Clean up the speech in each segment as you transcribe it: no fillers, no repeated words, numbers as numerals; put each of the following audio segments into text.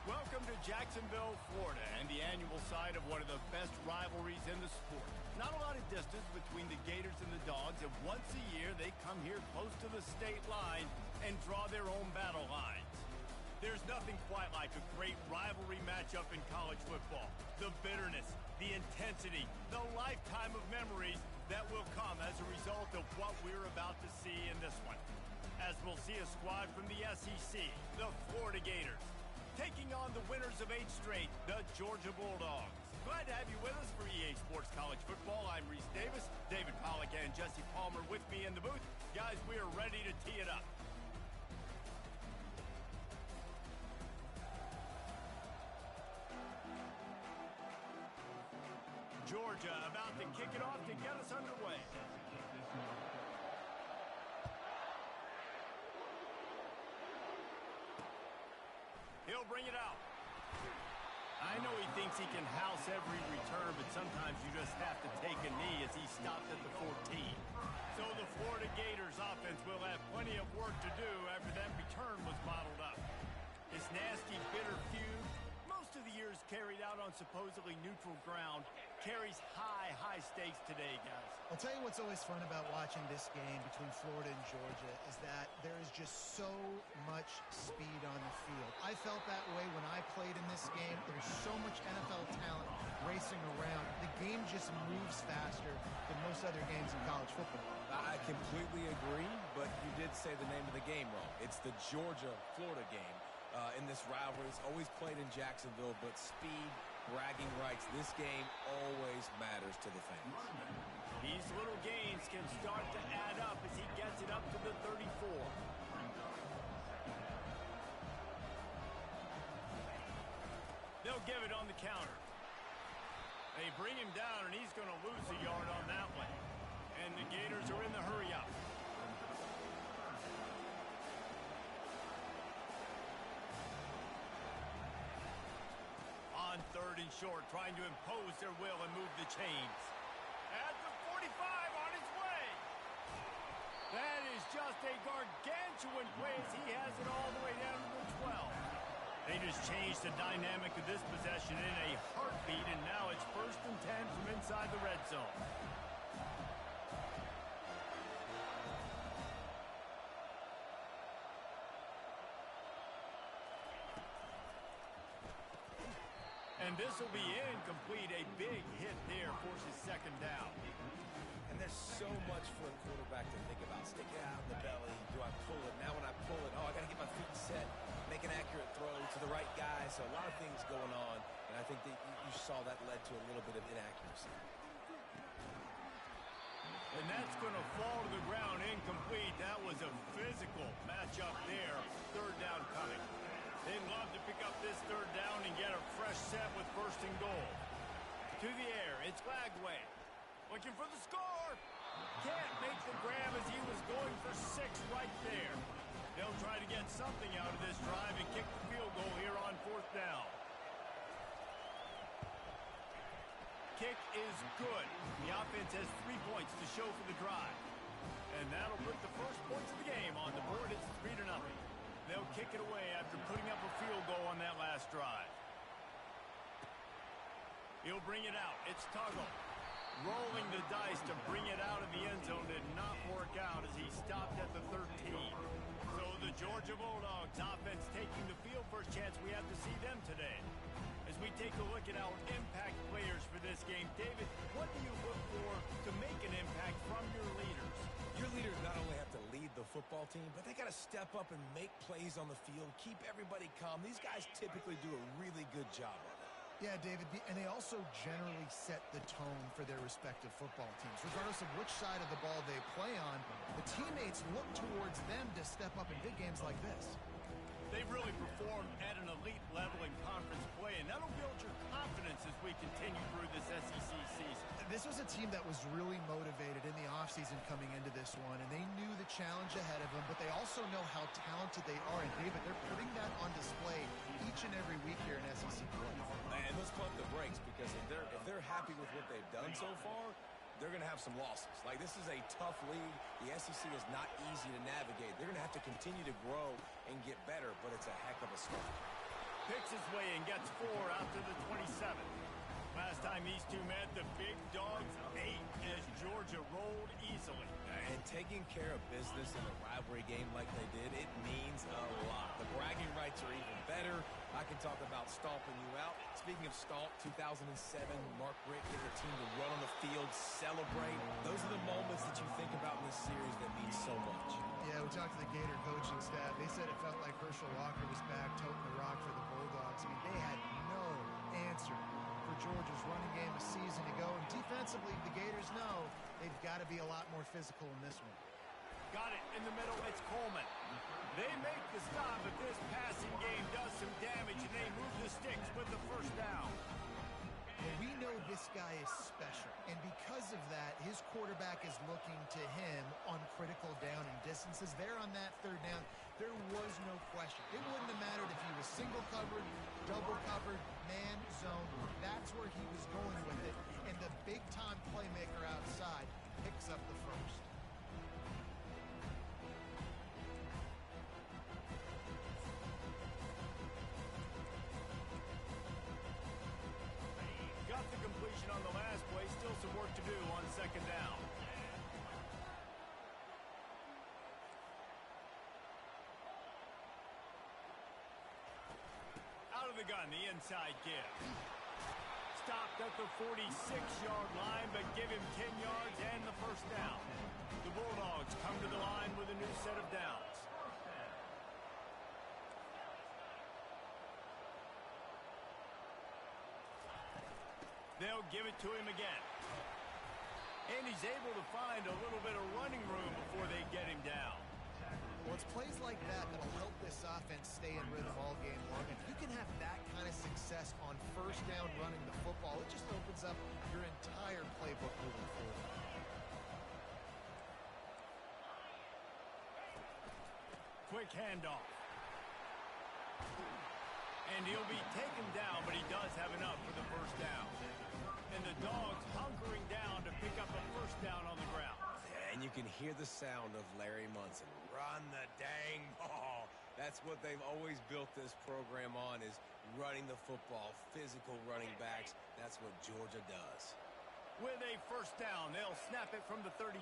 Welcome to Jacksonville, Florida, and the annual site of one of the best rivalries in the sport. Not a lot of distance between the Gators and the Dogs, and once a year they come here close to the state line and draw their own battle lines. There's nothing quite like a great rivalry matchup in college football. The bitterness, the intensity, the lifetime of memories that will come as a result of what we're about to see in this one. As we'll see a squad from the SEC, the Florida Gators, taking on the winners of 8 straight, the Georgia Bulldogs. Glad to have you with us for EA Sports College Football. I'm Reese Davis, David Pollack and Jesse Palmer with me in the booth. Guys, we are ready to tee it up. Georgia about to kick it off to get us underway. He'll bring it out. I know he thinks he can house every return, but sometimes you just have to take a knee as he stopped at the 14. So the Florida Gators offense will have plenty of work to do after that return was bottled up. This nasty, bitter feud, most of the years carried out on supposedly neutral ground, carries high stakes today, guys. I'll tell you what's always fun about watching this game between Florida and Georgia is that there is just so much speed on the field. I felt that way when I played in this game. There's so much NFL talent racing around. The game just moves faster than most other games in college football. I completely agree, but you did say the name of the game wrong. It's the Georgia-Florida game. In this rivalry, it's always played in Jacksonville, but speed, bragging rights, this game always matters to the fans. These little gains can start to add up as he gets it up to the 34. They'll give it on the counter. They bring him down, and he's going to lose a yard on that one. And the Gators are in the hurry-up. On 3rd and short, trying to impose their will and move the chains. At the 45, on his way. That is just a gargantuan play as he has it all the way down to the 12. They just changed the dynamic of this possession in a heartbeat, and now it's 1st and 10 from inside the red zone. And this will be incomplete. A big hit there forces 2nd down. And there's so much for a quarterback to think about. Stick it out in the belly. Do I pull it? Now when I pull it, I got to get my feet set, make an accurate throw to the right guy. So a lot of things going on, and I think that you saw that led to a little bit of inaccuracy. And that's going to fall to the ground incomplete. That was a physical matchup there. 3rd down coming. They'd love to pick up this 3rd down and get a fresh set with 1st and goal. To the air, it's Lagway. Looking for the score. Can't make the grab as he was going for 6 right there. They'll try to get something out of this drive and kick the field goal here on 4th down. Kick is good. The offense has 3 points to show for the drive. And that'll put the first points of the game on the board. It's 3-0. They'll kick it away after putting up a field goal on that last drive. He'll bring it out. It's Tuggle. Rolling the dice to bring it out of the end zone did not work out as he stopped at the 13. So the Georgia Bulldogs offense taking the field. First chance we have to see them today. As we take a look at our impact players for this game, David, what do you look for to make an impact from your leaders? Your leaders not only have to lead the football team, but they got to step up and make plays on the field, keep everybody calm. These guys typically do a really good job of it. Yeah, David, and they also generally set the tone for their respective football teams. Regardless of which side of the ball they play on, the teammates look towards them to step up in big games like this. They've really performed at an elite level in conference play, and that'll build your confidence as we continue through this SEC season. This was a team that was really motivated in the offseason coming into this one, and they knew the challenge ahead of them, but they also know how talented they are. And, David, they're putting that on display each and every week here in SEC play. And let's pump the brakes, because if they're happy with what they've done so far, they're going to have some losses. Like, this is a tough league. The SEC is not easy to navigate. They're going to have to continue to grow and get better, but it's a heck of a start. picks his way and gets 4 out to the 27. Last time these two met, the big dogs ate as Georgia rolled easily. And taking care of business in a rivalry game like they did, it means a lot. The bragging rights are even better. I can talk about stomping you out. Speaking of stomp, 2007, Mark Richt getting the team to run on the field, celebrate. Those are the moments that you think about in this series that mean so much. Yeah, we talked to the Gator coaching staff. They said it felt like Herschel Walker was back toting the rock for the Bulldogs. I mean, they had no answer for Georgia's running game a season ago. And defensively, the Gators know they've got to be a lot more physical in this one. Got it in the middle. It's Coleman. They make the stop, but this passing game does some damage, and they move the sticks with the first down. Well, we know this guy is special, and because of that, his quarterback is looking to him on critical down and distances. There on that third down, there was no question. It wouldn't have mattered if he was single covered, double covered, man zone. That's where he was going with it, and the big-time playmaker outside picks up the first. Got the completion on the last play. Still some work to do on second down. Out of the gun, the inside give. Stopped at the 46-yard line, but give him 10 yards and the first down. The Bulldogs come to the line with a new set of downs. They'll give it to him again. And he's able to find a little bit of running room before they get him down. Well, it's plays like that that'll help this offense stay in rhythm all game long. If you can have that kind of success on first down running the football, it just opens up your entire playbook moving forward. Quick handoff. And he'll be taken down, but he does have enough for the first down. And the Dogs hunkering down to pick up a first down on the ground. And you can hear the sound of Larry Munson. Run the dang ball. That's what they've always built this program on, is running the football, physical running backs. That's what Georgia does. With a first down, they'll snap it from the 32.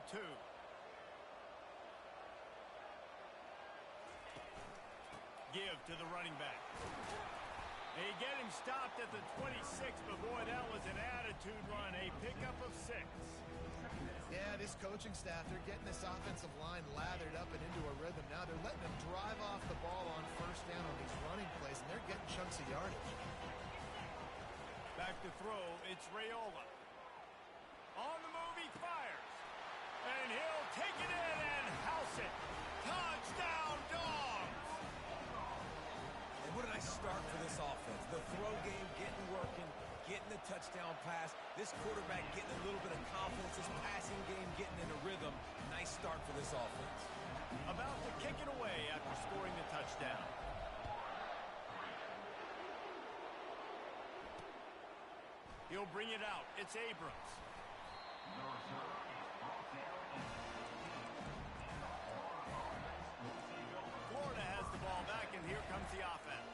Give to the running back. They get him stopped at the 26, but boy, that was an attitude run. A pickup of 6. Yeah, this coaching staff, they're getting this offensive line lathered up and into a rhythm. Now they're letting them drive off the ball on first down on these running plays, and they're getting chunks of yardage. Back to throw, it's Raiola. On the move, he fires. And he'll take it in and house it. Touchdown, Dogs! And what a nice start for this offense. The throw game getting working, getting the touchdown pass. This quarterback getting a little bit of confidence. This passing game getting in a rhythm. Nice start for this offense. About to kick it away after scoring the touchdown. He'll bring it out. It's Abrams. Florida has the ball back, and here comes the offense.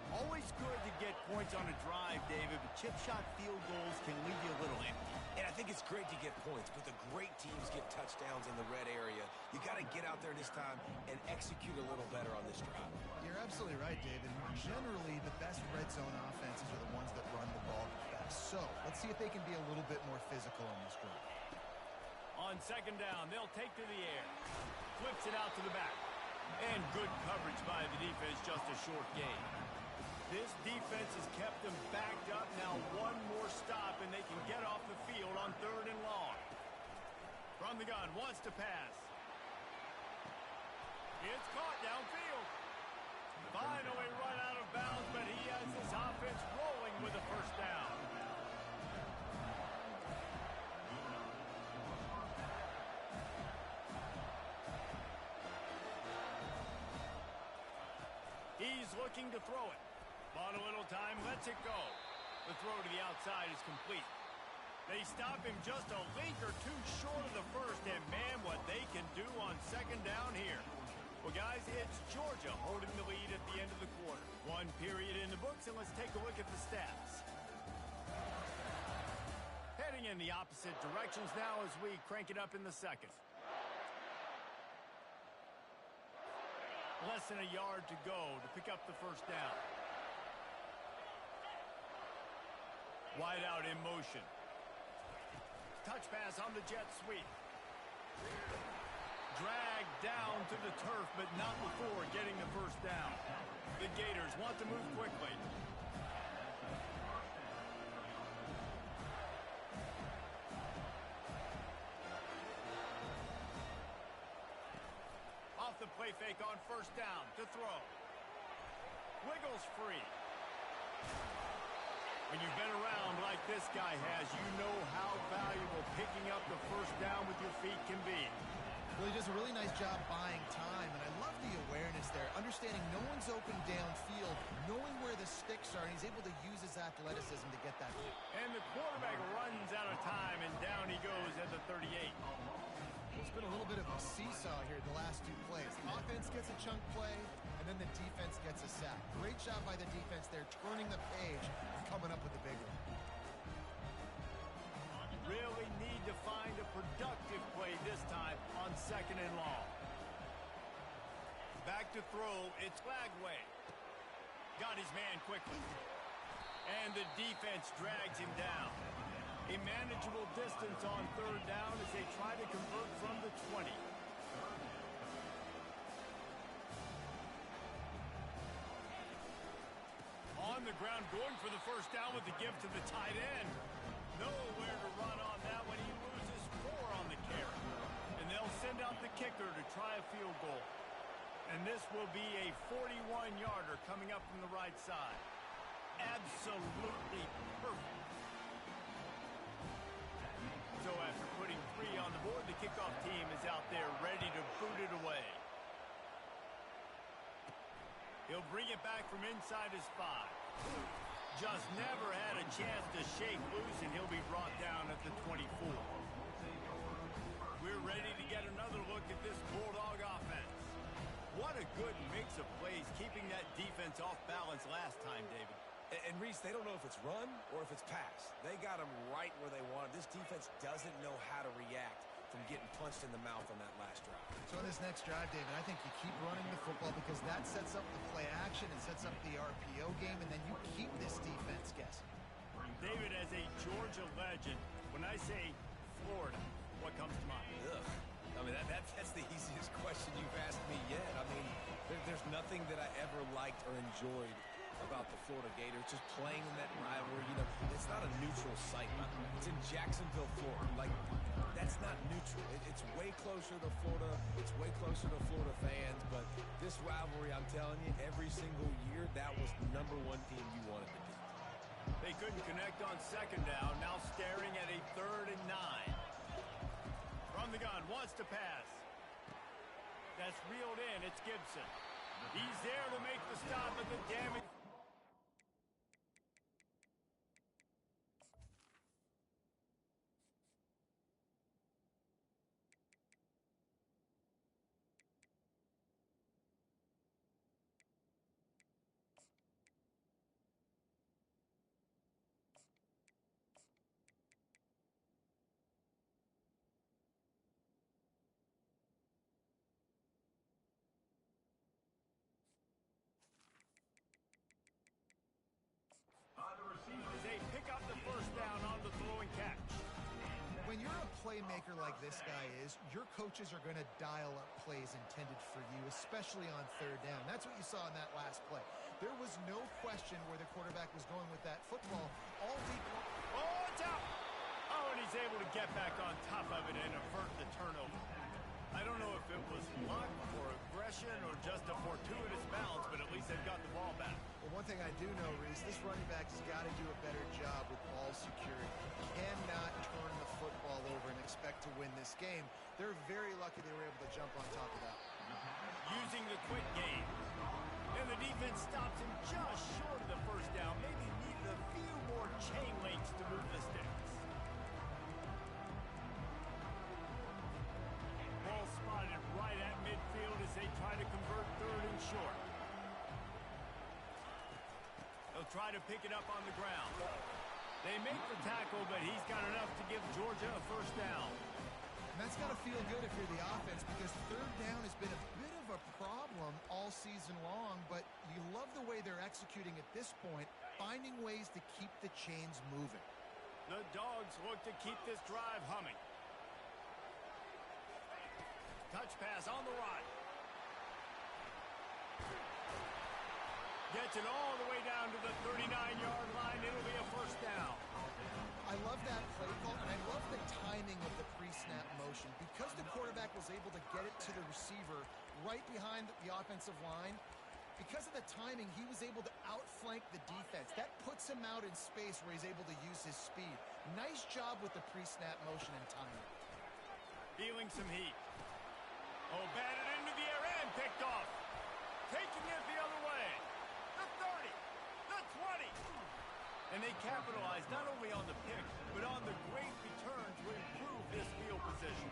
Always good to get points on a drive, David, but chip shot field goals can leave you a little empty. And I think it's great to get points, but the great teams get touchdowns in the red area. You got to get out there this time and execute a little better on this drive. You're absolutely right, David. Generally, the best red zone offenses are the ones that run the ball the best. So let's see if they can be a little bit more physical on this drive. On second down, they'll take to the air. Flips it out to the back. And good coverage by the defense, just a short gain. This defense has kept them backed up. Now one more stop, and they can get off the field on third and long. From the gun, wants to pass. It's caught downfield. Finally run out of bounds, but he has this offense rolling with a first down. He's looking to throw it. Bought a little time, lets it go. The throw to the outside is complete. They stop him just a link or two short of the first, and man, what they can do on second down here. Well, guys, it's Georgia holding the lead at the end of the quarter. One period in the the books, and let's take a look at the stats. Heading in the opposite directions now as we crank it up in the second. Less than a yard to go to pick up the first down. Wide out in motion. Touch pass on the jet sweep. Dragged down to the turf, but not before getting the first down. The Gators want to move quickly. Off the play fake on first down to throw. Wiggles free. When you've been around like this guy has, you know how valuable picking up the first down with your feet can be. Well, he does a really nice job buying time, and I love the awareness there. Understanding no one's open downfield, knowing where the sticks are, and he's able to use his athleticism to get that. And the quarterback runs out of time, and down he goes at the 38. It's been a little bit of a seesaw here the last two plays. Offense gets a chunk play, and then the defense gets a sack. Great job by the defense there, turning the page and coming up with the big one. Really need to find a productive play this time on second and long. Back to throw, it's Lagway. Got his man quickly. And the defense drags him down. A manageable distance on third down as they try to convert from the 20. On the ground, going for the first down with the give to the tight end. Nowhere to run on that when he loses 4 on the carry. And they'll send out the kicker to try a field goal. And this will be a 41-yarder coming up from the right side. Absolutely perfect. So after putting 3 on the board, the kickoff team is out there ready to boot it away. He'll bring it back from inside his 5. Just never had a chance to shake loose, and he'll be brought down at the 24. We're ready to get another look at this Bulldog offense. What a good mix of plays, keeping that defense off balance last time, David. And Reese, they don't know if it's run or if it's pass. They got them right where they want it. This defense doesn't know how to react from getting punched in the mouth on that last drive. So in this next drive, David, I think you keep running the football because that sets up the play action and sets up the RPO game, and then you keep this defense guessing. David, as a Georgia legend, when I say Florida, what comes to mind? Ugh. I mean, that's the easiest question you've asked me yet. I mean, there's nothing that I ever liked or enjoyed about the Florida Gators, just playing in that rivalry. You know, it's not a neutral site. It's in Jacksonville, Florida. Like, that's not neutral. It's way closer to Florida. It's way closer to Florida fans. But this rivalry, I'm telling you, every single year, that was the #1 team you wanted to beat. They couldn't connect on second down. Now staring at a 3rd and 9. From the gun, wants to pass. That's reeled in. It's Gibson. He's there to make the stop at the damage. They pick up the first down on the throwing catch. When you're a playmaker like this guy is, your coaches are going to dial up plays intended for you, especially on third down. That's what you saw in that last play. There was no question where the quarterback was going with that football. All deep. Oh, it's out. Oh, and he's able to get back on top of it and avert the turnover. I don't know if it was luck or aggression or just a fortuitous bounce, but at least they've got the ball back. Well, one thing I do know, Reese, this running back has got to do a better job with ball security. Cannot turn the football over and expect to win this game. They're very lucky they were able to jump on top of that. Using the quick game. And the defense stops him just short of the first down. Maybe needed a few more chain links to move the sticks. Ball spotted right at midfield as they try to convert 3rd and short. They'll try to pick it up on the ground. They make the tackle, but he's got enough to give Georgia a first down. And that's got to feel good if you're the offense, because third down has been a bit of a problem all season long, but you love the way they're executing at this point, finding ways to keep the chains moving. The Dogs look to keep this drive humming. Touch pass on the right. Gets it all the way down to the 39-yard line. It'll be a first down. I love that play call, and I love the timing of the pre-snap motion. Because the quarterback was able to get it to the receiver right behind the offensive line, because of the timing, he was able to outflank the defense. That puts him out in space where he's able to use his speed. Nice job with the pre-snap motion and timing. Feeling some heat. Oh, batted into the air and picked off. Taking it the other way. The 30, the 20. And they capitalized not only on the pick, but on the great return to improve this field position.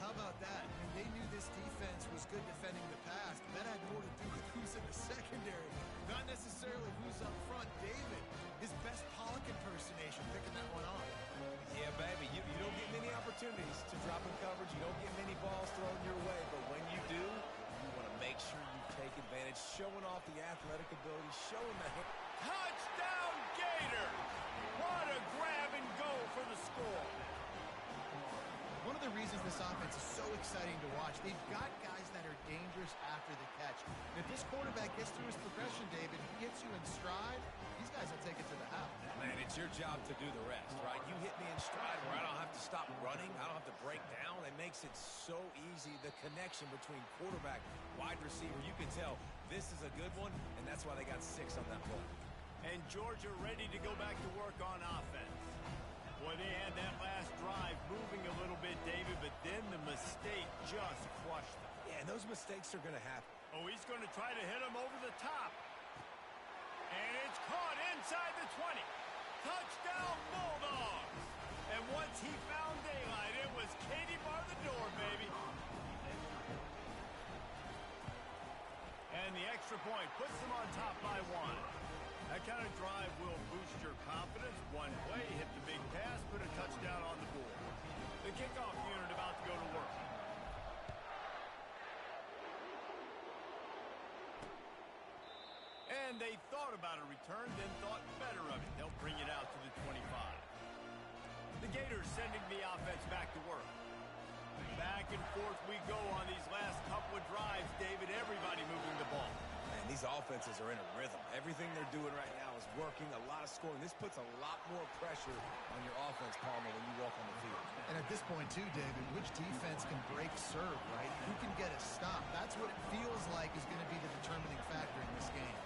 How about that? I mean, they knew this defense was good defending the pass. That had more to do with who's in the secondary, not necessarily who's up front. David, his best Pollock impersonation, picking that one off. Yeah, baby, you don't get many opportunities to drop in coverage. You don't get many balls thrown your way, but when you do, you want to make sure you take advantage, showing off the athletic ability, showing the... Touchdown, Gator! What a grab and go for the score. One of the reasons this offense is so exciting to watch, they've got guys that are dangerous after the catch. And if this quarterback gets through his progression, David, he hits you in stride, these guys will take it to the house. Man, it's your job to do the rest, right? You hit me in stride where I don't have to stop running. I don't have to break down. It makes it so easy. The connection between quarterback, wide receiver, you can tell this is a good one, and that's why they got 6 on that play. And Georgia ready to go back to work on offense. Boy, they had that last drive moving a little bit, David, but then the mistake just crushed them. Yeah, and those mistakes are going to happen. Oh, he's going to try to hit him over the top. And it's caught inside the 20. Touchdown, Bulldogs. And once he found daylight, it was Katie bar the door, baby. And the extra point puts them on top by 1. That kind of drive will boost your confidence. One play, hit the big pass, put a touchdown on the board. The kickoff unit about to go to work. And they thought about a return, then thought better of it. They'll bring it out to the 25. The Gators sending the offense back to work. Back and forth we go on these last couple of drives, David. Everybody moving the ball. Man, these offenses are in a rhythm. Everything they're doing right now is working, a lot of scoring. This puts a lot more pressure on your offense, Palmer, when you walk on the field. And at this point, too, David, which defense can break serve, right? Who can get a stop? That's what it feels like is going to be the determining factor in this game.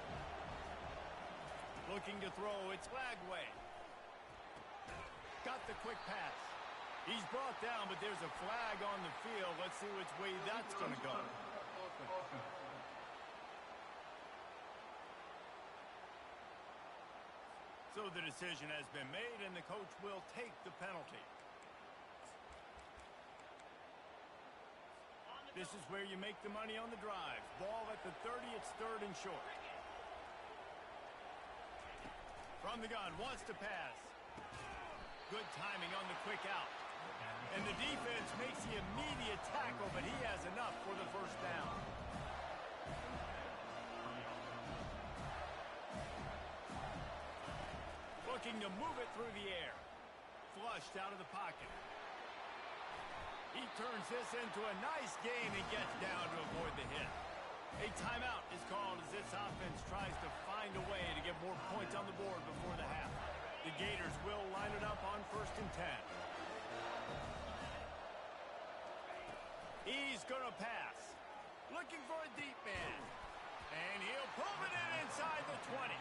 Looking to throw, it's Lagway. Got the quick pass. He's brought down, but there's a flag on the field. Let's see which way that's going to go. So the decision has been made, and the coach will take the penalty. This is where you make the money on the drive. Ball at the 30, it's 3rd and short. From the gun, wants to pass. Good timing on the quick out. And the defense makes the immediate tackle, but he has enough for the first down. Looking to move it through the air. Flushed out of the pocket. He turns this into a nice gain and gets down to avoid the hit. A timeout is called as this offense tries to find a way to get more points on the board before the half. The Gators will line it up on 1st and 10. He's going to pass. Looking for a deep man. And he'll pull it in inside the 20.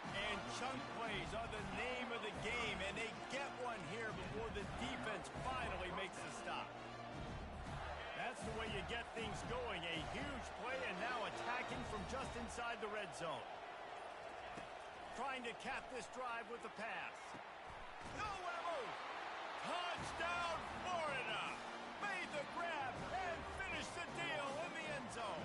And chunk plays are the name of the game, and they get one here before the defense finally makes the stop. That's the way you get things going. A huge play, and now attacking from just inside the red zone. Trying to cap this drive with the pass. Nowhere move. Touchdown, Florida. Made the grab and finished the deal in the end zone.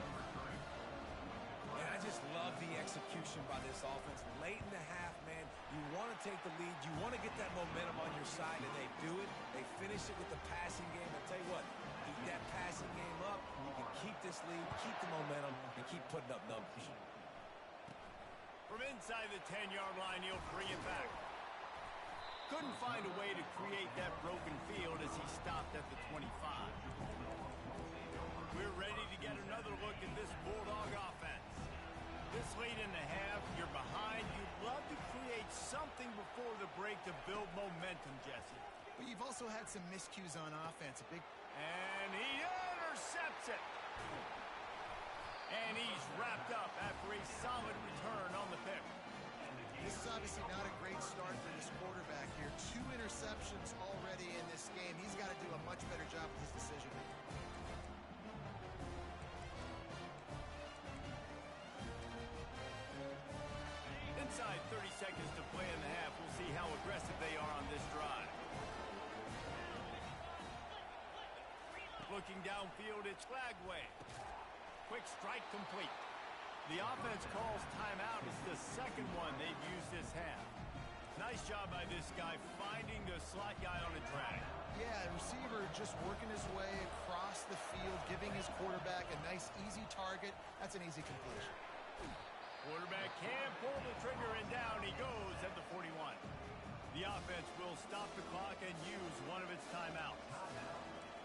And I just love the execution by this offense. Late in the half, man, you want to take the lead. You want to get that momentum on your side, and they do it. They finish it with the passing game. I tell you what, keep that passing game up, and you can keep this lead, keep the momentum, and keep putting up numbers. From inside the 10-yard line, he'll bring it back. Couldn't find a way to create that broken field as he stopped at the 25. We're ready to get another look at this Bulldog offense. This late in the half, you're behind. You'd love to create something before the break to build momentum, Jesse. But you've also had some miscues on offense. And he intercepts it. And he's wrapped up after a solid return on the pick. This is obviously not a great start for this quarterback here. 2 interceptions already in this game. He's got to do a much better job with his decision making. Inside 30 seconds to play in the half. We'll see how aggressive they are on this drive. Looking downfield, it's Flagway. Quick strike complete. The offense calls timeout. It's the second one they've used this half. Nice job by this guy finding the slot guy on a drag. Yeah, receiver just working his way across the field, giving his quarterback a nice, easy target. That's an easy completion. Quarterback can pull the trigger, and down he goes at the 41. The offense will stop the clock and use one of its timeouts.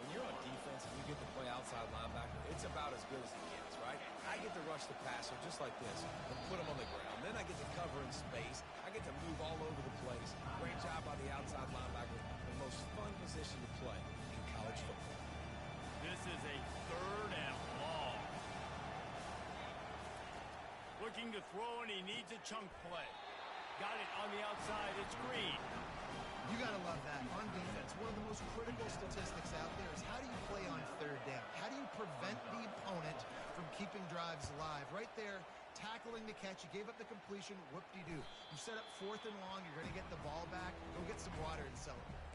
When you're on defense and you get to play outside linebacker, it's about as good as it gets, right? I get to rush the passer just like this and put him on the ground. Then I get to cover in space. I get to move all over the place. Great job by the outside linebacker. The most fun position to play in college football. This is a 3rd and long. Looking to throw, and he needs a chunk play. Got it on the outside. It's Green. You got to love that. On defense, one of the most critical statistics out there is how do you play on 3rd down? How do you prevent the opponent from keeping drives alive? Right there, tackling the catch. You gave up the completion. Whoop-de-doo. You set up 4th and long. You're going to get the ball back. Go get some water and celebrate.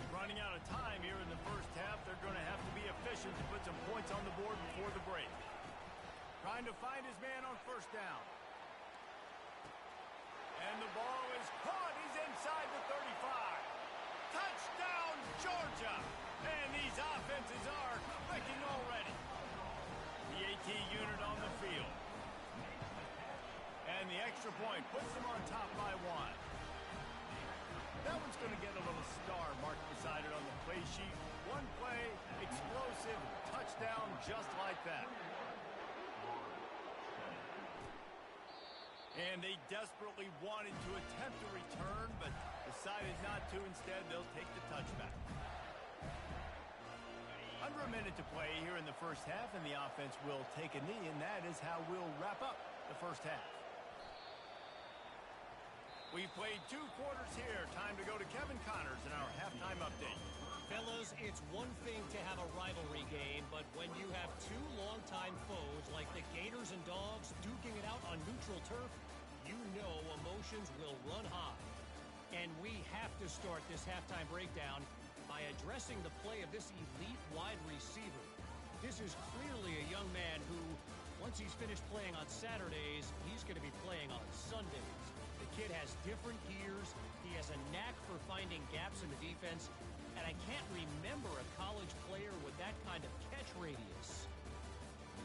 Running out of time here in the first half. They're going to have to be efficient to put some points on the board before the break. Trying to find his man on 1st down. And the ball is caught. He's inside the 35. Touchdown, Georgia. And these offenses are clicking already. The AT unit on the field. And the extra point puts them on top by 1. That one's going to get a little star marked beside it on the play sheet. One play, explosive, touchdown just like that. And they desperately wanted to attempt a return, but decided not to. Instead, they'll take the touchback. Under a minute to play here in the first half, and the offense will take a knee, and that is how we'll wrap up the first half. We've played 2 quarters here. Time to go to Kevin Connors in our halftime update. Fellas, it's one thing to have a rivalry game, but when you have 2 longtime foes like the Gators and Dogs duking it out on neutral turf, you know emotions will run high. And we have to start this halftime breakdown by addressing the play of this elite wide receiver. This is clearly a young man who, once he's finished playing on Saturdays, he's going to be playing on Sundays. The kid has different gears. He has a knack for finding gaps in the defense. And I can't remember a college player with that kind of catch radius.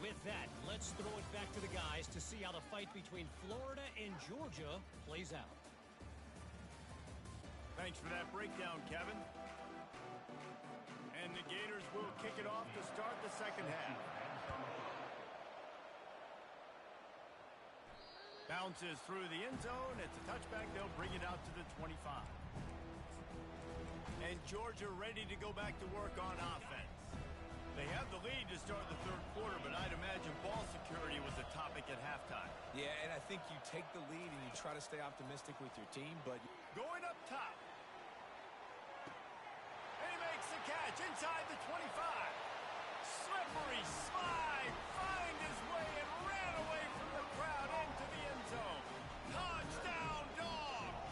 With that, let's throw it back to the guys to see how the fight between Florida and Georgia plays out. Thanks for that breakdown, Kevin. And the Gators will kick it off to start the second half. Bounces through the end zone. It's a touchback. They'll bring it out to the 25. And Georgia ready to go back to work on offense. They have the lead to start the 3rd quarter, but I'd imagine ball security was a topic at halftime. Yeah, and I think you take the lead and you try to stay optimistic with your team, but... Going up top. And he makes the catch inside the 25. Slippery slide. Find his way and ran away from the crowd into the end zone. Touchdown, Dogs!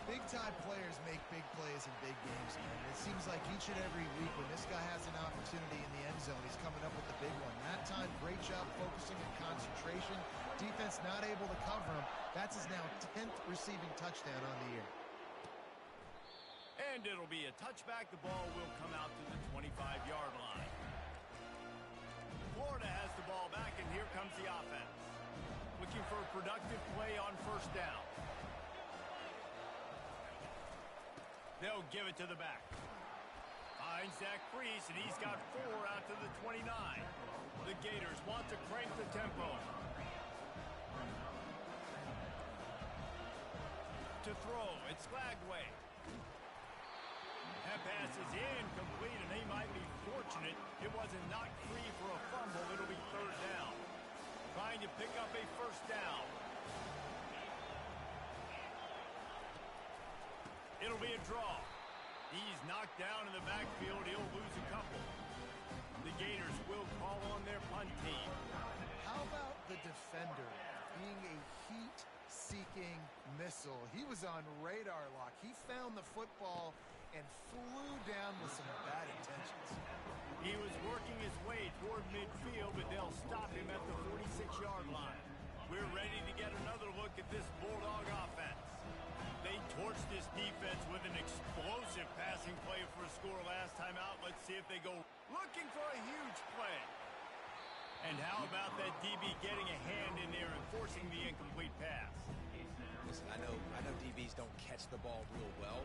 Big-time players always make big plays in big games, man. It seems like each and every week when this guy has an opportunity in the end zone, he's coming up with the big one. That time, great job focusing and concentration. Defense not able to cover him. That's his now 10th receiving touchdown on the year. And it'll be a touchback. The ball will come out to the 25-yard line. Florida has the ball back, and here comes the offense. Looking for a productive play on first down. They'll give it to the back. Finds Zach Freese, and he's got 4 out to the 29. The Gators want to crank the tempo. To throw, it's Flagway. That pass is incomplete, and they might be fortunate it wasn't knocked free for a fumble. It'll be third down. Trying to pick up a first down. It'll be a draw. He's knocked down in the backfield. He'll lose a couple. The Gators will call on their punt team. How about the defender being a heat-seeking missile? He was on radar lock. He found the football and flew down with some bad intentions. He was working his way toward midfield, but they'll stop him at the 46-yard line. We're ready to get another look at this Bulldog offense. They torched this defense with an explosive passing play for a score last time out. Let's see if they go looking for a huge play. And how about that DB getting a hand in there and forcing the incomplete pass? Listen, I know DBs don't catch the ball real well,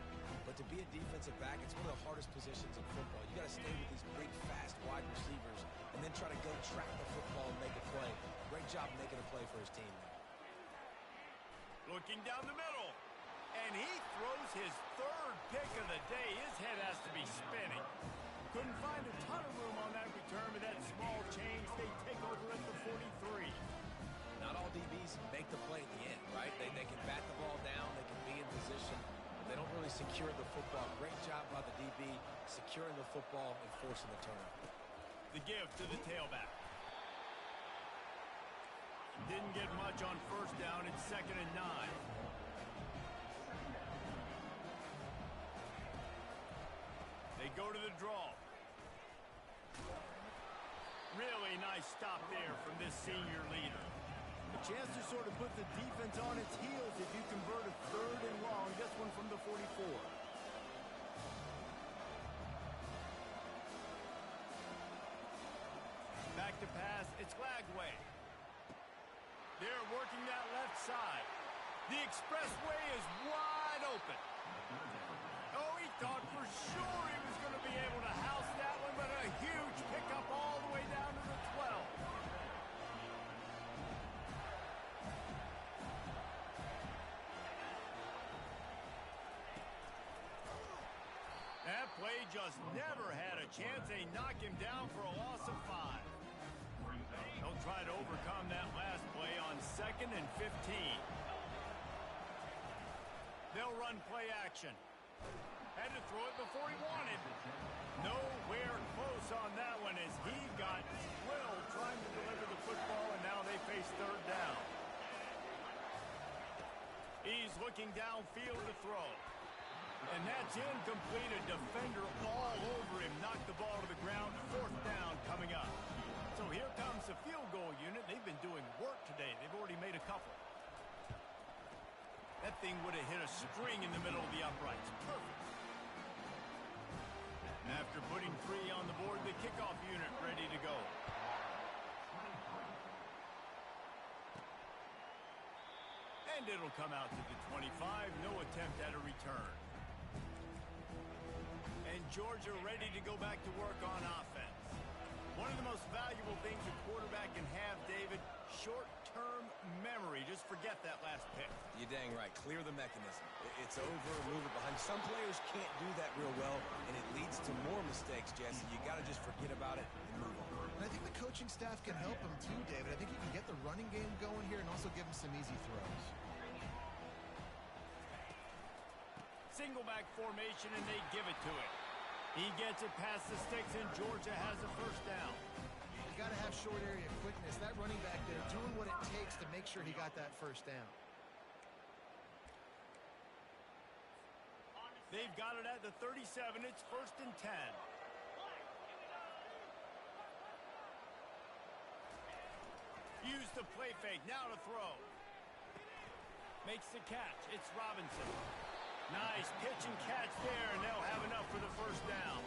but to be a defensive back, it's one of the hardest positions in football. You got to stay with these big, fast, wide receivers and then try to go track the football and make a play. Great job making a play for his team. Looking down the middle, and he throws his third pick of the day. His head has to be spinning. Couldn't find a ton of room on that return, but that small change, they take over at the 43. Not all DBs make the play at the end, right? They can bat the ball down, they can be in position, but they don't really secure the football. Great job by the DB securing the football and forcing the turnover. The give to the tailback. Didn't get much on first down. It's 2nd and 9. They go to the draw. Really nice stop there from this senior leader. A chance to sort of put the defense on its heels if you convert a 3rd and long. This one from the 44. Back to pass. It's Flagway. They're working that left side. The expressway is wide open. Oh, he thought for sure he was going to be able to house that one, but a huge pickup all the way down to the 12. That play just never had a chance. They knock him down for a loss of 5. They'll try to overcome that last play on 2nd and 15. They'll run play action. Had to throw it before he wanted. Nowhere close on that one as he got drilled trying to deliver the football, and now they face 3rd down. He's looking downfield to throw. And that's incomplete. A defender all over him. Knocked the ball to the ground. 4th down coming up. So here comes the field goal unit. They've been doing work today. They've already made a couple. That thing would have hit a string in the middle of the uprights. Perfect. And after putting 3 on the board, the kickoff unit ready to go. And it'll come out to the 25. No attempt at a return. And Georgia ready to go back to work on offense. One of the most valuable things a quarterback can have, David, short-term memory. Just forget that last pick. You're dang right. Clear the mechanism. It's over, move it behind. Some players can't do that real well, and it leads to more mistakes, Jesse. You got to just forget about it and move on. And I think the coaching staff can help him too, David. I think he can get the running game going here and also give him some easy throws. Single back formation, and they give it to him. He gets it past the sticks, and Georgia has a 1st down. You got to have short area quickness. That running back there doing what it takes to make sure he got that 1st down. On to They've got it at the 37. It's 1st and 10. Use the play fake. Now to throw. Makes the catch. It's Robinson. Nice pitch and catch there, and they'll have enough for the 1st down.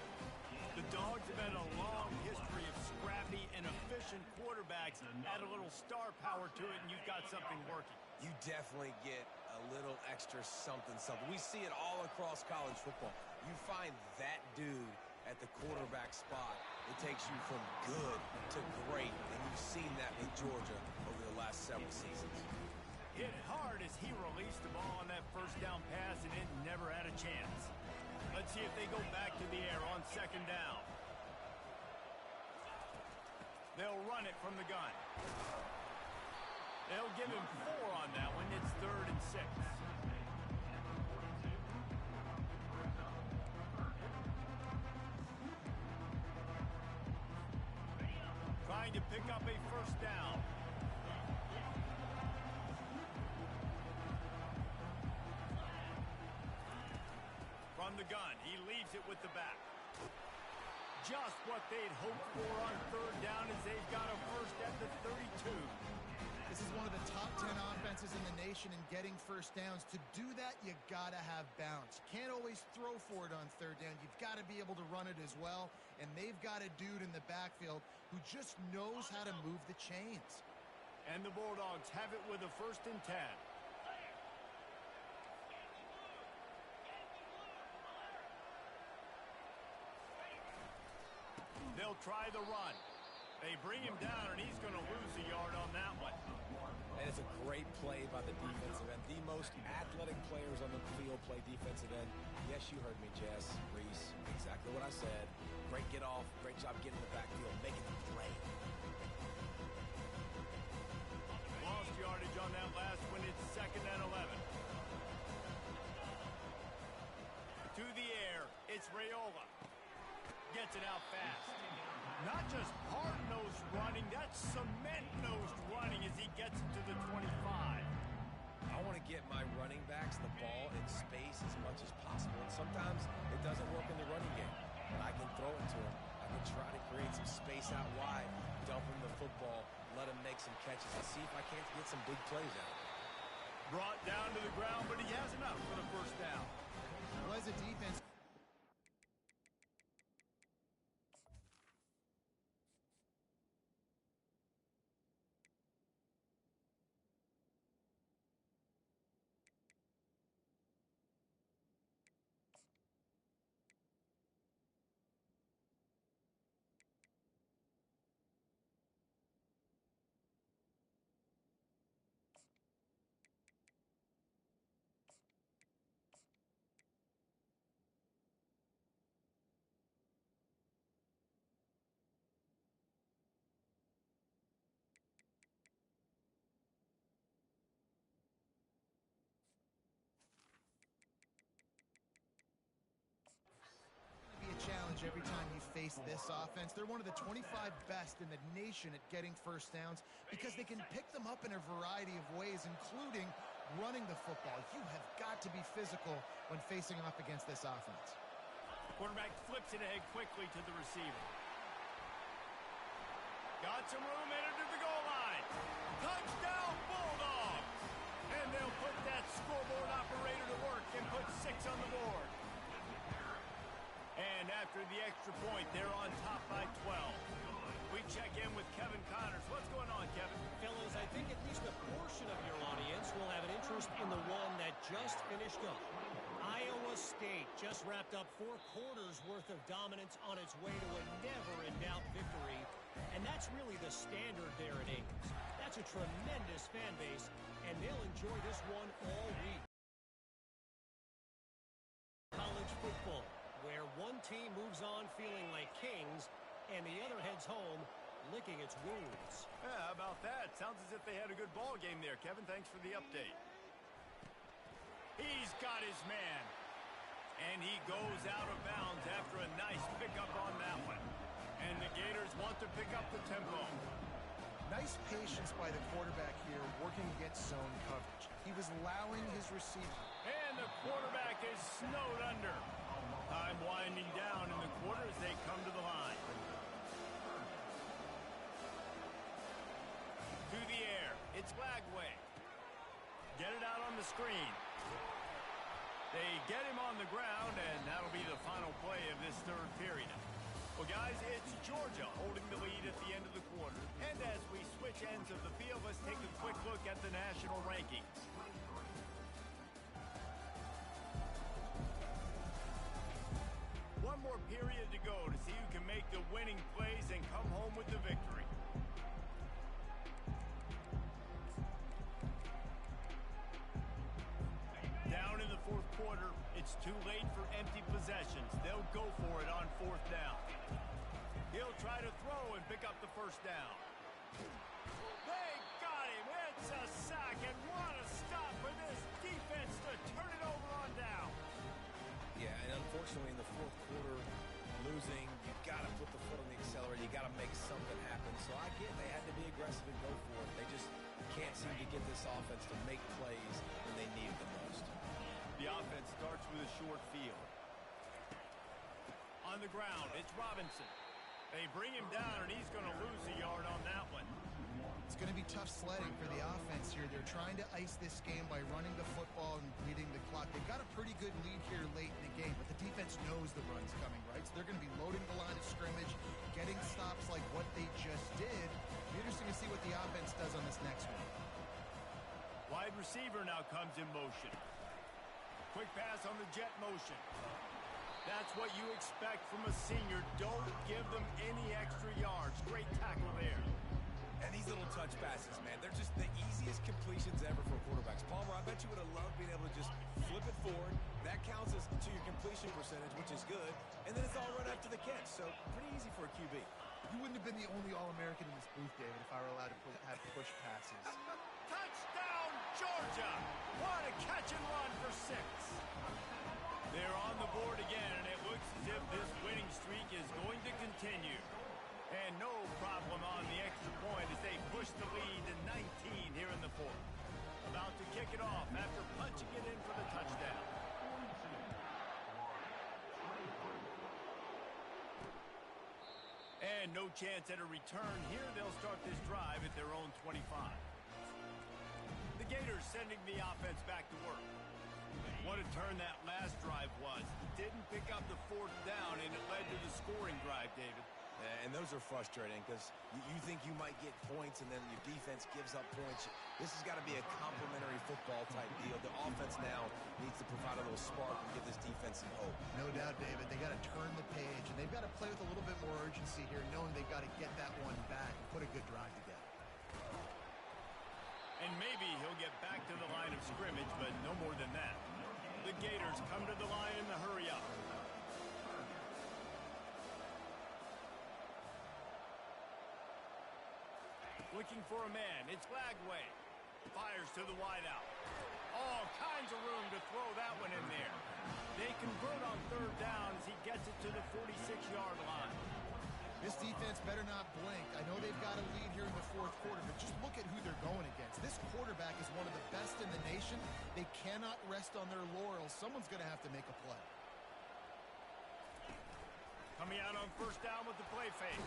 The Dogs have had a long history of scrappy and efficient quarterbacks. Add a little star power to it, and you've got something working. You definitely get a little extra something. We see it all across college football. You find that dude at the quarterback spot. It takes you from good to great, and you've seen that with Georgia over the last several seasons. Hit hard as he released the ball on that 1st down pass, and it never had a chance. Let's see if they go back to the air on 2nd down. They'll run it from the gun. They'll give him 4 on that one. It's 3rd and 6. Trying to pick up a 1st down. From the gun, he leaves it with the back. Just what they'd hoped for on 3rd down as they've got a 1st at the 32. This is one of the top 10 offenses in the nation in getting 1st downs. To do that, you got to have balance. You can't always throw for it on 3rd down. You've got to be able to run it as well. And they've got a dude in the backfield who just knows how to move the chains. And the Bulldogs have it with a 1st and 10. They'll try the run. They bring him down, and he's going to lose a yard on that one. And it's a great play by the defensive end. The most athletic players on the field play defensive end. Yes, you heard me, Jess, Reese. Exactly what I said. Great get off. Great job getting the backfield, making the play. Lost yardage on that last one. It's 2nd and 11. To the air. It's Raiola. Gets it out fast. Not just hard-nosed running, that's cement-nosed running as he gets it to the 25. I want to get my running backs the ball in space as much as possible. And sometimes it doesn't work in the running game. But I can throw it to him. I can try to create some space out wide, dump him the football, let him make some catches. I'll see if I can't get some big plays out of it. Brought down to the ground, but he has enough for the 1st down. Well, as a defense, challenge every time you face this offense. They're one of the 25 best in the nation at getting 1st downs because they can pick them up in a variety of ways, including running the football. You have got to be physical when facing off against this offense. Quarterback flips it ahead quickly to the receiver. Got some room, headed to the goal line. Touchdown, Bulldogs! And they'll put that scoreboard operator to work and put 6 on the board. And after the extra point, they're on top by 12. We check in with Kevin Connors. What's going on, Kevin? Fellas, I think at least a portion of your audience will have an interest in the one that just finished up. Iowa State just wrapped up 4 quarters worth of dominance on its way to a never-in-doubt victory. And that's really the standard there at Ames. That's a tremendous fan base, and they'll enjoy this one all week. College football, where one team moves on feeling like kings and the other heads home licking its wounds. Yeah, how about that? Sounds as if they had a good ball game there. Kevin, thanks for the update. He's got his man. And he goes out of bounds after a nice pickup on that one. And the Gators want to pick up the tempo. Nice patience by the quarterback here, working against zone coverage. He was allowing his receiver. And And the quarterback is snowed under. Time winding down in the quarter as they come to the line. To the air. It's Lagway. Get it out on the screen. They get him on the ground, and that'll be the final play of this third period. Well, guys, it's Georgia holding the lead at the end of the quarter. And as we switch ends of the field, let's take a quick look at the national rankings. One more period to go to see who can make the winning plays and come home with the victory. Down in the fourth quarter, it's too late for empty possessions. They'll go for it on fourth down. He'll try to throw and pick up the first down. They got him. It's a sack, and what a stop for this defense to turn it over on down. Yeah, and unfortunately in the fourth quarter, losing, you got to put the foot on the accelerator. You got to make something happen. So I get they had to be aggressive and go for it. They just can't seem to get this offense to make plays when they need it the most. The offense starts with a short field. On the ground, it's Robinson. They bring him down, and he's going to lose a yard on that one. It's going to be tough sledding for the offense here. They're trying to ice this game by running the football and bleeding the clock. They've got a pretty good lead here late in the game, but the defense knows the run's coming, right? So they're going to be loading the line of scrimmage, getting stops like what they just did. It'll be interesting to see what the offense does on this next one. Wide receiver now comes in motion. Quick pass on the jet motion. That's what you expect from a senior. Don't give them any extra yards. Great tackle there. And these little touch passes, man, they're just the easiest completions ever for quarterbacks. Palmer, I bet you would have loved being able to just flip it forward. That counts as to your completion percentage, which is good. And then it's all run after the catch. So pretty easy for a QB. You wouldn't have been the only All-American in this booth, David, if I were allowed to have push passes. Touchdown, Georgia! What a catch and run for 6. They're on the board again, and it looks as if this winning streak is going to continue. And no problem on the extra point as they push the lead to 19 here in the fourth. About to kick it off after punching it in for the touchdown. And no chance at a return here. They'll start this drive at their own 25. The Gators sending the offense back to work. What a turn that last drive was. It didn't pick up the fourth down, and it led to the scoring drive, David. And those are frustrating because you think you might get points and then your defense gives up points. This has got to be a complementary football type deal. The offense now needs to provide a little spark and give this defense some hope. No doubt, David. They got to turn the page, and they've got to play with a little bit more urgency here, knowing they've got to get that one back and put a good drive together. And maybe he'll get back to the line of scrimmage, but no more than that. The Gators come to the line in the hurry-up. Looking for a man. It's Lagway. Fires to the wideout. All kinds of room to throw that one in there. They convert on third down as he gets it to the 46-yard line. This defense better not blink. I know they've got a lead here in the fourth quarter, but just look at who they're going against. This quarterback is one of the best in the nation. They cannot rest on their laurels. Someone's going to have to make a play. Coming out on first down with the play fake.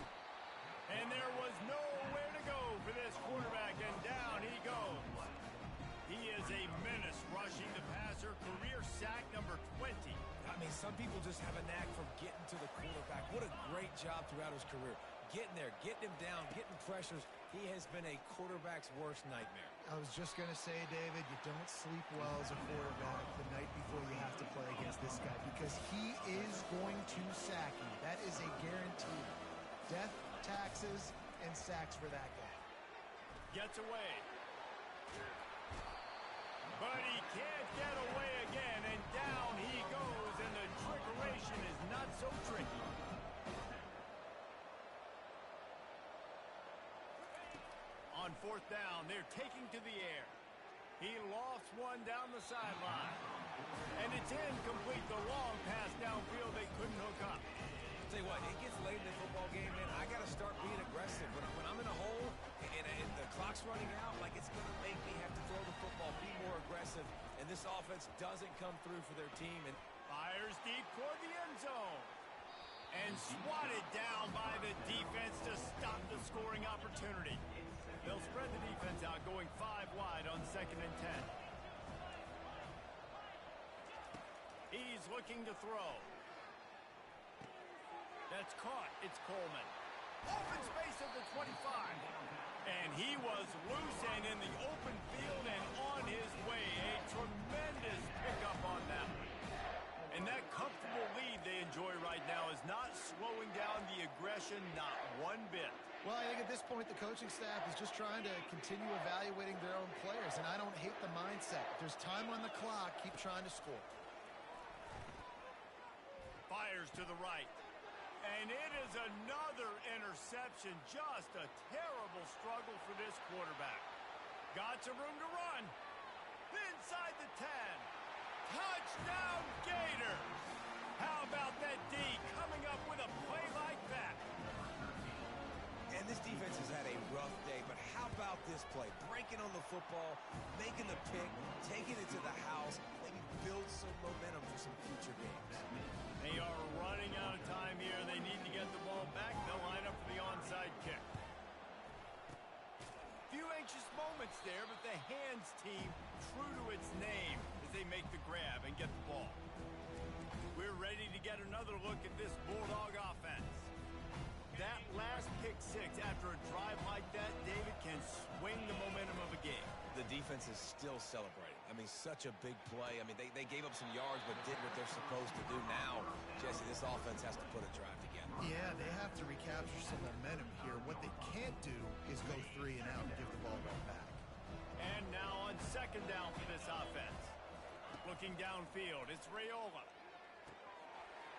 And there was nowhere to go for this quarterback, and down he goes. He is a menace rushing the passer. Career sack number 20. I mean, some people just have a knack for getting to the quarterback. What a great job throughout his career. Getting there, getting him down, getting pressures. He has been a quarterback's worst nightmare. I was just going to say, David, you don't sleep well as a quarterback the night before you have to play against this guy because he is going to sack you. That is a guarantee. Death, taxes, and sacks for that guy. Gets away. But he can't get away again, and down he goes, and the trickeration is not so tricky. On fourth down, they're taking to the air. He lofts one down the sideline. And it's incomplete. The long pass downfield, they couldn't hook up. Tell you what, it gets late in the football game, man. I got to start being aggressive. When I'm in a hole and the clock's running out, like it's going to make me have to throw the football ball, be more aggressive, and this offense doesn't come through for their team. And fires deep toward the end zone. And swatted down by the defense to stop the scoring opportunity. They'll spread the defense out, going 5 wide on 2nd and 10. He's looking to throw. That's caught. It's Coleman. Open space at the 25. And he was loose and in the open field and on his way. A tremendous pickup on that one. And that comfortable lead they enjoy right now is not slowing down the aggression, not one bit. Well, I think at this point the coaching staff is just trying to continue evaluating their own players, and I don't hate the mindset. If there's time on the clock, keep trying to score. Fires to the right. And it is another interception. Just a terrible struggle for this quarterback. Got some room to run. Inside the 10. Touchdown, Gators! How about that D coming up with a play like that? And this defense has had a rough day, but how about this play? Breaking on the football, making the pick, taking it to the house, maybe build some momentum for some future games. They are running out of time here. They need to get the ball back. They'll line up for the onside kick. Few anxious moments there, but the hands team, true to its name, as they make the grab and get the ball. We're ready to get another look at this Bulldog offense. That last pick six after a drive like that, David, can swing the momentum of a game. The defense is still celebrating. I mean, such a big play. I mean, they gave up some yards but did what they're supposed to do. Now, Jesse, this offense has to put a drive together. Yeah, they have to recapture some momentum here. What they can't do is go 3 and out and give the ball right back. And now on 2nd down for this offense. Looking downfield, it's Raiola.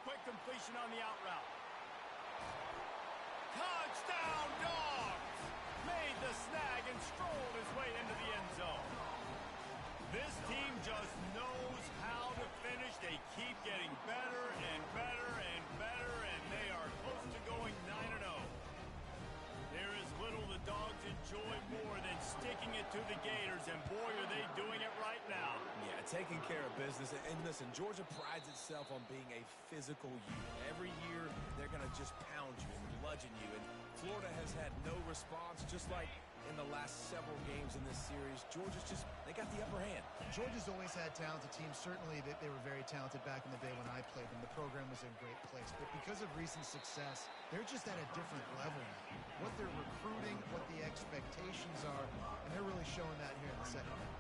Quick completion on the out route. Touchdown, Dogs! Made the snag and strolled his way into the end zone. This team just knows how to finish. They keep getting better and better and better, and they are close to going 9-0. There is little the Dogs enjoy more than sticking it to the Gators, and boy, are they doing it right now. Yeah, taking care of business. And listen, Georgia prides itself on being a physical unit. Every year, they're going to just pound you and bludgeon you. And Florida has had no response, just like in the last several games in this series. Georgia's they got the upper hand. Georgia's always had talented teams. Certainly, they were very talented back in the day when I played them. The program was in a great place. But because of recent success, they're just at a different level now. What they're recruiting, what the expectations are, and they're really showing that here in the second half.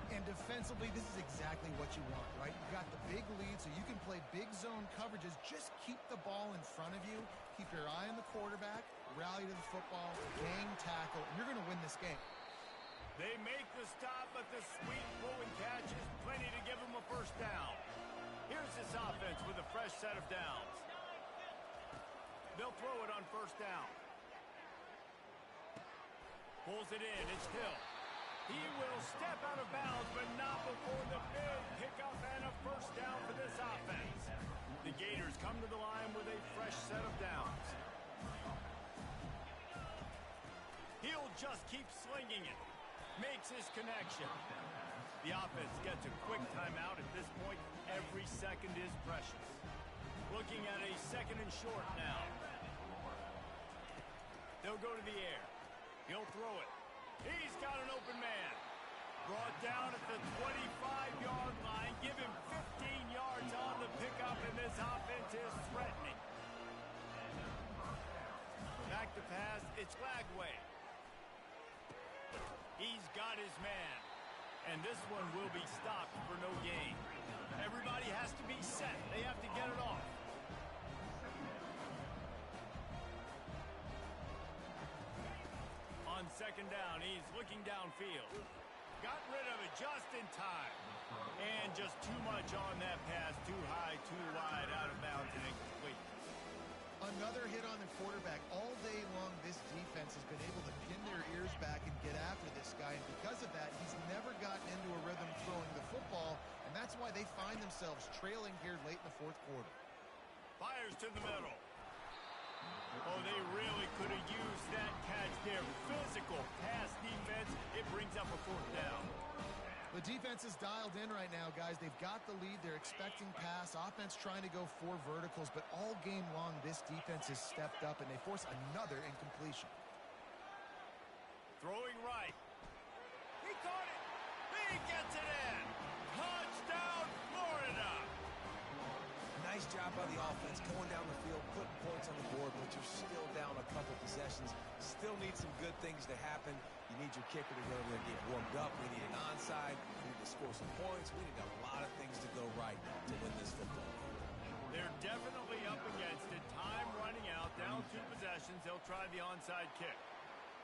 And defensively, this is exactly what you want, right? You've got the big lead, so you can play big zone coverages. Just keep the ball in front of you. Keep your eye on the quarterback. Rally to the football. Gang tackle. And you're going to win this game. They make the stop, but the sweet throw and catch is plenty to give them a first down. Here's this offense with a fresh set of downs. They'll throw it on first down. Pulls it in. It's Hill. He will step out of bounds, but not before the big pickup and a first down for this offense. The Gators come to the line with a fresh set of downs. He'll just keep slinging it. Makes his connection. The offense gets a quick timeout. At this point, every second is precious. Looking at a 2nd and short now. They'll go to the air. He'll throw it. He's got an open man. Brought down at the 25-yard line. Give him 15 yards on the pickup, and this offense is threatening. Back to pass. It's Lagway. He's got his man. And this one will be stopped for no gain. Everybody has to be set. They have to get it off. On 2nd down, he's looking downfield. Got rid of it just in time. And just too much on that pass. Too high, too wide, out of bounds, and incomplete. Another hit on the quarterback. All day long, this defense has been able to pin their ears back and get after this guy. And because of that, he's never gotten into a rhythm throwing the football. And that's why they find themselves trailing here late in the 4th quarter. Fires to the middle. Oh, they really could have used that catch there. Physical pass defense. It brings up a 4th down. The defense is dialed in right now, guys. They've got the lead. They're expecting pass. Offense trying to go 4 verticals, but all game long, this defense has stepped up, and they force another incompletion. Throwing right. He caught it. He gets it in. Touchdown, Florida. Nice job by the offense going down the field, putting points on the board, but you're still down a couple possessions. Still need some good things to happen. You need your kicker to go over there and get warmed up. We need an onside. We need to score some points. We need a lot of things to go right to win this football game. They're definitely up against it. Time running out. Down 2 possessions. They'll try the onside kick.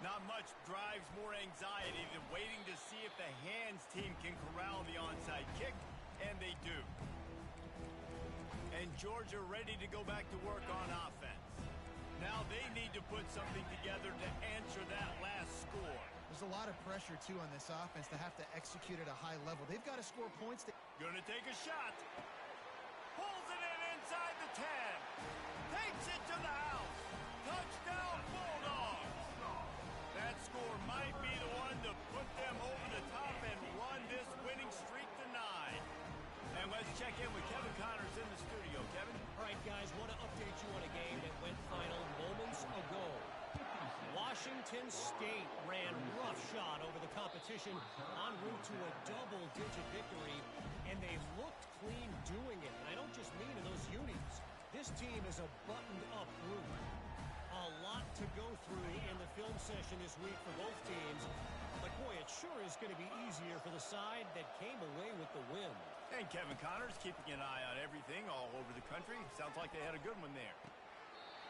Not much drives more anxiety than waiting to see if the hands team can corral the onside kick, and they do. And Georgia ready to go back to work on offense. Now they need to put something together to answer that last score. There's a lot of pressure, too, on this offense to have to execute at a high level. They've got to score points. Gonna take a shot. Pulls it in inside the 10. Takes it to the house. Touchdown, Bulldogs. That score might be the one to put them over the top and run this winning streak to 9. And let's check in with Kevin Connors in the studio. Kevin? All right, guys, want to update you on a game that went final moments ago. Washington State ran roughshod over the competition en route to a double-digit victory, and they looked clean doing it. And I don't just mean in those unis. This team is a buttoned-up group. A lot to go through in the film session this week for both teams. But, boy, it sure is going to be easier for the side that came away with the win. And Kevin Connors keeping an eye on everything all over the country. Sounds like they had a good one there.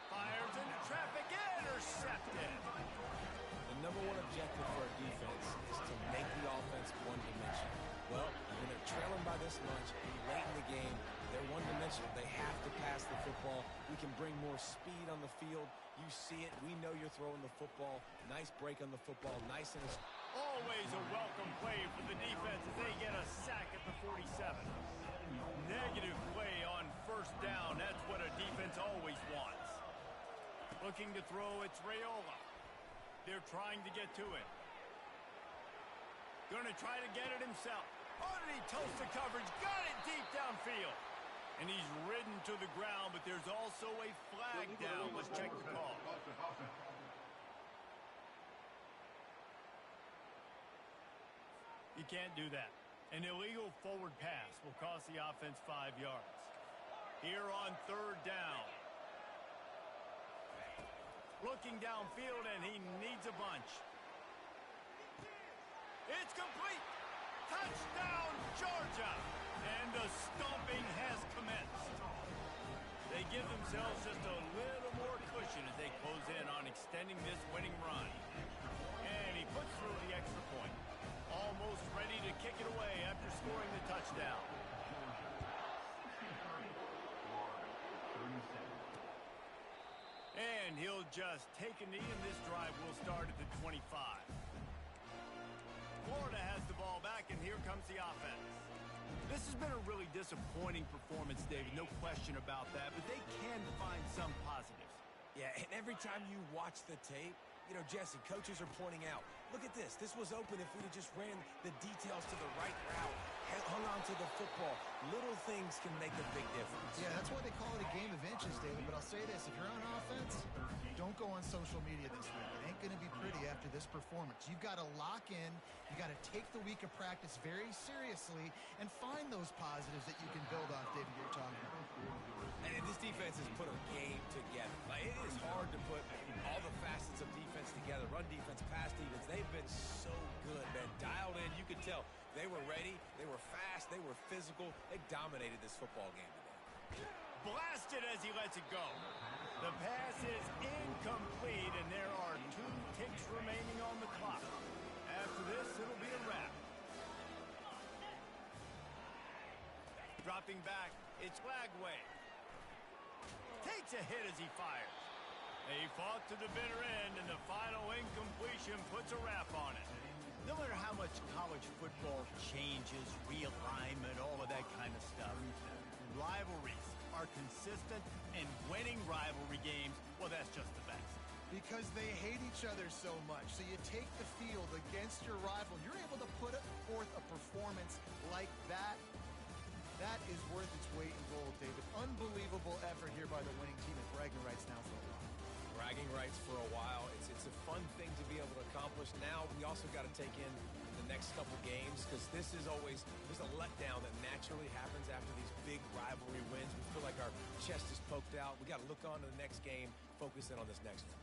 Fires into traffic, intercepted. The number one objective for a defense is to make the offense one-dimensional. Well, when they're trailing by this much, late in the game, they're one-dimensional. They have to pass the football. We can bring more speed on the field. You see it. We know you're throwing the football. Nice break on the football. Nice in his... Always a welcome play for the defense as they get a sack at the 47. Negative play on first down. That's what a defense always wants. Looking to throw, it's Raiola. They're trying to get to it. Going to try to get it himself. Underneath toast the coverage. Got it deep downfield. And he's ridden to the ground, but there's also a flag down. Let's check the call. You can't do that. An illegal forward pass will cost the offense 5 yards. Here on 3rd down. Looking downfield, and he needs a bunch. It's complete. Touchdown, Georgia. And the stomping has commenced. They give themselves just a little more cushion as they close in on extending this winning run. And he puts through the extra point. Almost ready to kick it away after scoring the touchdown. And he'll just take a knee, and this drive will start at the 25. Florida has the ball back, and here comes the offense. This has been a really disappointing performance, David, no question about that, but they can find some positives. Yeah, and every time you watch the tape, you know, Jesse, coaches are pointing out, look at this. This was open if we'd have just ran the details to the right route, hung on to the football. Little things can make a big difference. Yeah, that's why they call it a game of inches, David. But I'll say this. If you're on offense, don't go on social media this week. It ain't going to be pretty after this performance. You've got to lock in. You got to take the week of practice very seriously and find those positives that you can build off, David, you're talking about. And this defense has put a game together. Like, it is hard to put all the facets of defense together. Run defense, pass defense. They've been so good, man. Dialed in. You could tell they were ready. They were fast. They were physical. They dominated this football game today. Blasted as he lets it go. The pass is incomplete, and there are 2 ticks remaining on the clock. After this, it'll be a wrap. Dropping back, it's Lagway. Takes a hit as he fires. They fought to the bitter end, and the final incompletion puts a wrap on it. No matter how much college football changes, realignment, all of that kind of stuff, rivalries are consistent, and winning rivalry games, well, that's just the best. Because they hate each other so much. So you take the field against your rival, and you're able to put forth a performance like that. That is worth its weight in gold, David. Unbelievable effort here by the winning team, and bragging rights now for a while. Bragging rights for a while. It's a fun thing to be able to accomplish. Now we also got to take in the next couple games, because this is always, there's a letdown that naturally happens after these big rivalry wins. We feel like our chest is poked out. We got to look on to the next game, focus in on this next one.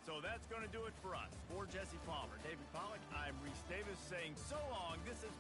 So that's going to do it for us. For Jesse Palmer, David Pollack, I'm Reese Davis saying so long. This has